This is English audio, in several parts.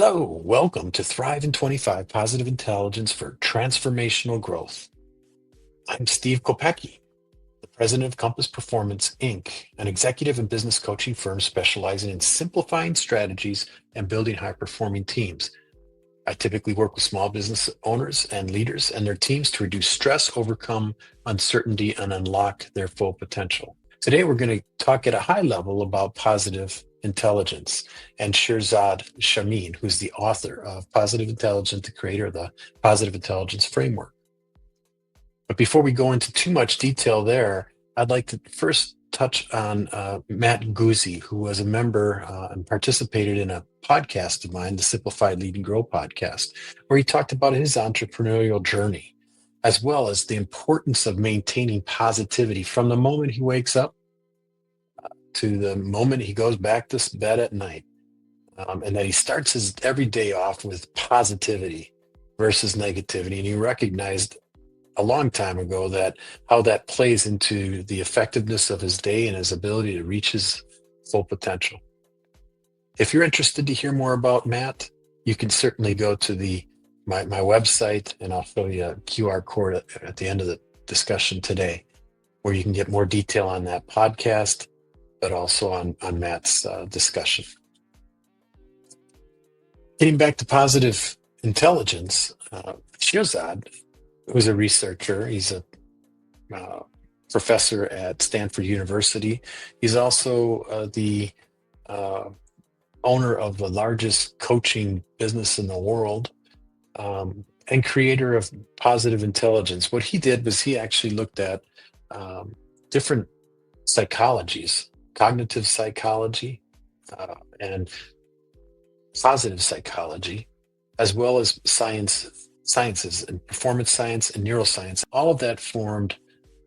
Hello, welcome to Thrive in 25 Positive Intelligence for Transformational Growth. I'm Steve Kopecki, the president of Compass Performance, Inc., an executive and business coaching firm specializing in simplifying strategies and building high-performing teams. I typically work with small business owners and leaders and their teams to reduce stress, overcome uncertainty, and unlock their full potential. Today, we're going to talk at a high level about positive intelligence and Shirzad Shamin, who's the author of Positive Intelligence, the creator of the Positive Intelligence Framework. But before we go into too much detail there, I'd like to first touch on Matt Guzzi, who was a member and participated in a podcast of mine, the Simplified Lead and Grow podcast, where he talked about his entrepreneurial journey, as well as the importance of maintaining positivity from the moment he wakes up to the moment he goes back to bed at night, and that he starts his every day off with positivity versus negativity. And he recognized a long time ago that how that plays into the effectiveness of his day and his ability to reach his full potential. If you're interested to hear more about Matt, you can certainly go to my website, and I'll show you a QR code at the end of the discussion today, where you can get more detail on that podcast, but also on Matt's discussion. Getting back to positive intelligence, Shirzad, who's a researcher, he's a professor at Stanford University. He's also the owner of the largest coaching business in the world, and creator of positive intelligence. What he did was he actually looked at different psychologies, cognitive psychology and positive psychology, as well as sciences and performance science and neuroscience. All of that formed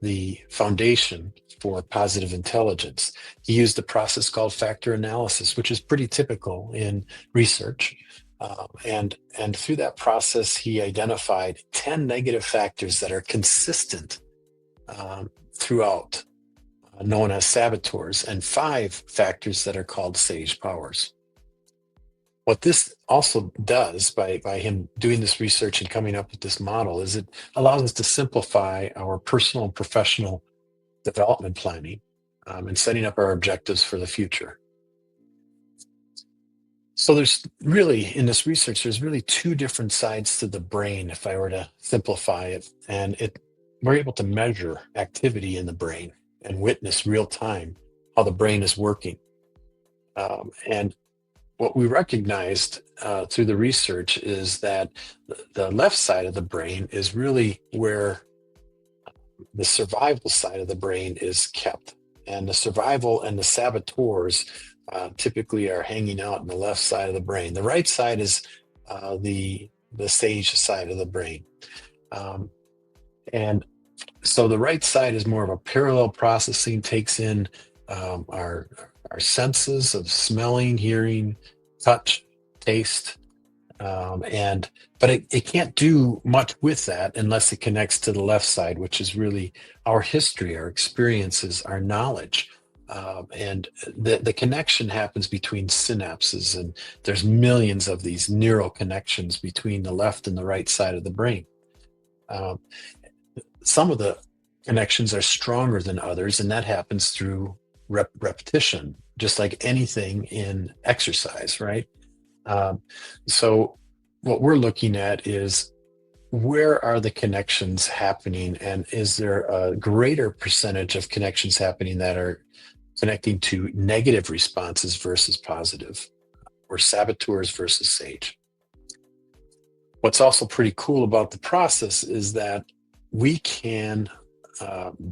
the foundation for positive intelligence. He used a process called factor analysis, which is pretty typical in research. And through that process, he identified 10 negative factors that are consistent throughout, known as saboteurs, and 5 factors that are called sage powers. What this also does by him doing this research and coming up with this model is it allows us to simplify our personal and professional development planning, and setting up our objectives for the future. So there's really, in this research, there's really 2 different sides to the brain, if I were to simplify it. And we're able to measure activity in the brain and witness real time how the brain is working. And what we recognized through the research is that the left side of the brain is really where the survival side of the brain is kept. And the survival and the saboteurs typically are hanging out in the left side of the brain. The right side is the sage side of the brain. And so the right side is more of a parallel processing, takes in our senses of smelling, hearing, touch, taste, but it can't do much with that unless it connects to the left side, which is really our history, our experiences, our knowledge. And the connection happens between synapses, and there's millions of these neural connections between the left and the right side of the brain. Some of the connections are stronger than others, and that happens through repetition, just like anything in exercise, right? So what we're looking at is, where are the connections happening, and is there a greater percentage of connections happening that are connecting to negative responses versus positive, or saboteurs versus sage? What's also pretty cool about the process is that we can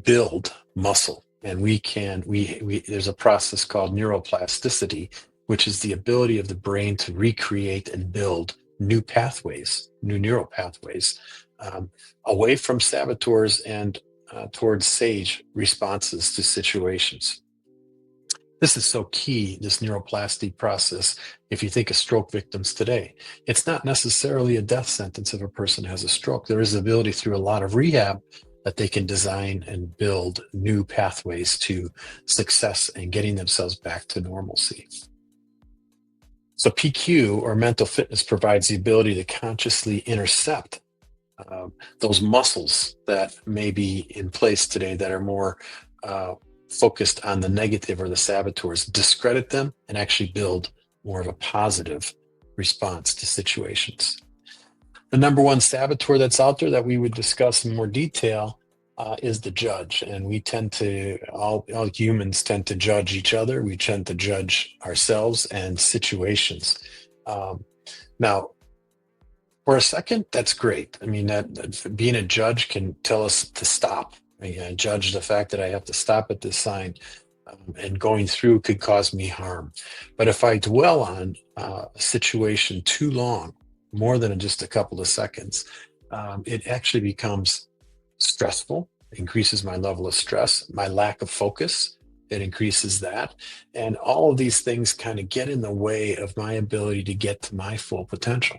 build muscle, and there's a process called neuroplasticity, which is the ability of the brain to recreate and build new neural pathways, away from saboteurs and towards sage responses to situations. This is so key, this neuroplastic process. If you think of stroke victims today, it's not necessarily a death sentence if a person has a stroke. There is the ability through a lot of rehab that they can design and build new pathways to success and getting themselves back to normalcy. So PQ, or mental fitness, provides the ability to consciously intercept uh, those muscles that may be in place today that are more uh, focused on the negative or the saboteurs, discredit them, and actually build more of a positive response to situations. The number one saboteur that's out there that we would discuss in more detail is the judge. And we tend to, all humans tend to judge each other. We tend to judge ourselves and situations. Um, Now, for a second, that's great. I mean, that being a judge can tell us to stop. I mean, I judge the fact that I have to stop at this sign, and going through could cause me harm. But if I dwell on a situation too long, more than just a couple of seconds, it actually becomes stressful, increases my level of stress, my lack of focus. It increases that. And all of these things kind of get in the way of my ability to get to my full potential.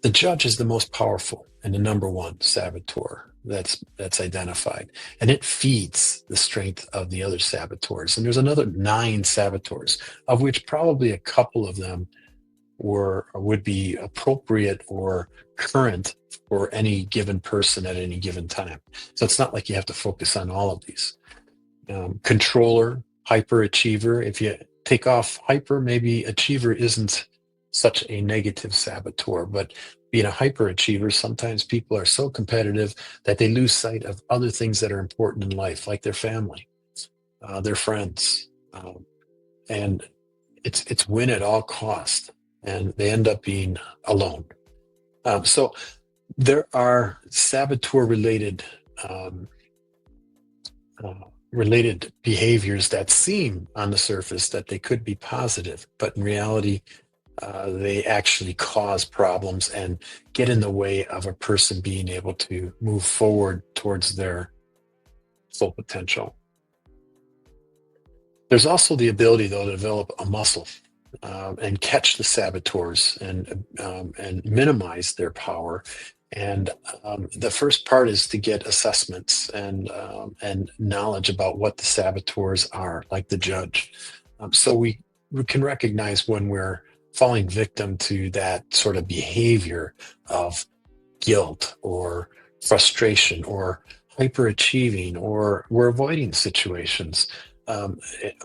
The judge is the most powerful and the number one saboteur that's identified, and it feeds the strength of the other saboteurs. And there's another 9 saboteurs, of which probably a couple of them would be appropriate or current for any given person at any given time. So it's not like you have to focus on all of these. Controller, hyperachiever. If you take off hyper, maybe achiever isn't such a negative saboteur, but being a hyperachiever, sometimes people are so competitive that they lose sight of other things that are important in life, like their family, their friends, and it's win at all cost, and they end up being alone. So there are saboteur um, uh, related behaviors that seem on the surface that they could be positive, but in reality, they actually cause problems and get in the way of a person being able to move forward towards their full potential. There's also the ability, though, to develop a muscle and catch the saboteurs and minimize their power. And the first part is to get assessments and knowledge about what the saboteurs are, like the judge. So we can recognize when we're falling victim to that sort of behavior of guilt or frustration or hyperachieving, or we're avoiding situations.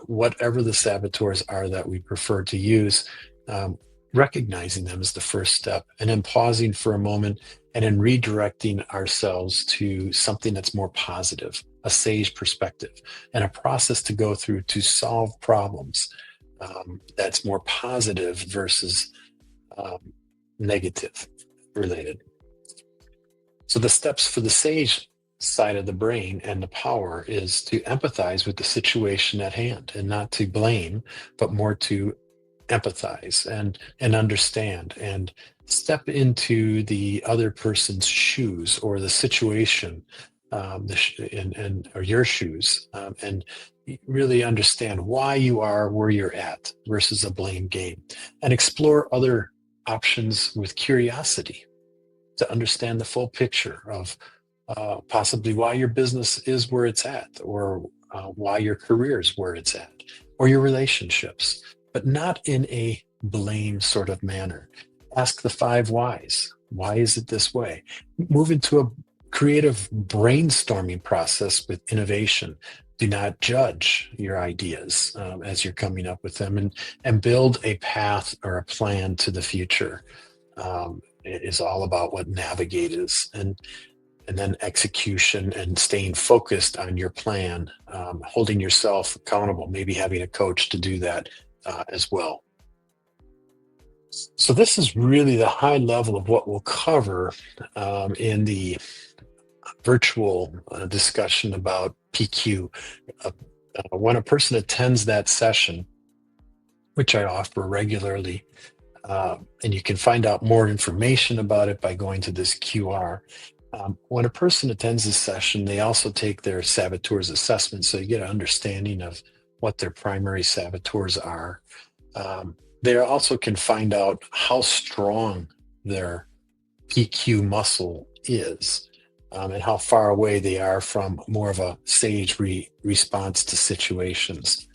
Whatever the saboteurs are that we prefer to use, recognizing them is the first step, and then pausing for a moment and then redirecting ourselves to something that's more positive, a sage perspective, and a process to go through to solve problems that's more positive versus um, negative related. So the steps for the sage side of the brain and the power is to empathize with the situation at hand, and not to blame, but more to empathize and understand and step into the other person's shoes, or the situation, and or your shoes, and really understand why you are where you're at versus a blame game, and explore other options with curiosity to understand the full picture of possibly why your business is where it's at, or why your career is where it's at, or your relationships, but not in a blame sort of manner. Ask the 5 whys. Why is it this way? Move into a creative brainstorming process with innovation. Do not judge your ideas as you're coming up with them, and build a path or a plan to the future. It is all about what navigate is, and then execution and staying focused on your plan, holding yourself accountable, maybe having a coach to do that as well. So this is really the high level of what we'll cover in the virtual discussion about PQ. When a person attends that session, which I offer regularly, and you can find out more information about it by going to this QR. When a person attends this session, they also take their saboteurs assessment, so you get an understanding of what their primary saboteurs are. They also can find out how strong their PQ muscle is, and how far away they are from more of a sage response to situations,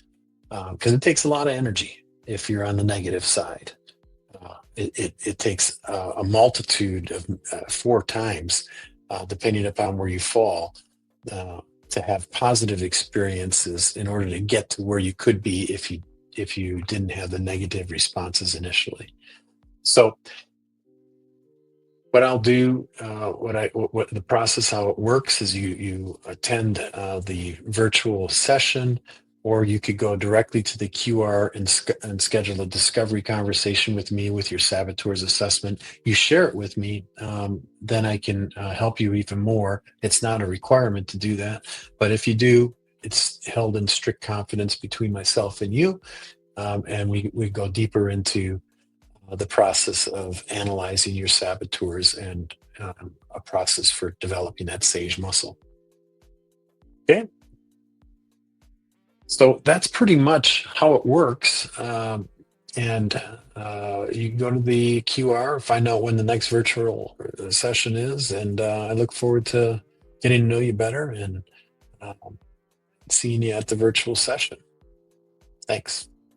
because it takes a lot of energy. if you're on the negative side. It takes a multitude of 4 times, depending upon where you fall, uh, to have positive experiences in order to get to where you could be if you didn't have the negative responses initially. So what I'll do, what the process, how it works is you attend the virtual session, or you could go directly to the QR and schedule a discovery conversation with me with your saboteurs assessment. You share it with me, then I can help you even more. It's not a requirement to do that, but if you do, it's held in strict confidence between myself and you, and we go deeper into the process of analyzing your saboteurs and a process for developing that sage muscle. Okay, so that's pretty much how it works. And you can go to the QR, find out when the next virtual session is, and I look forward to getting to know you better and um, seeing you at the virtual session. Thanks.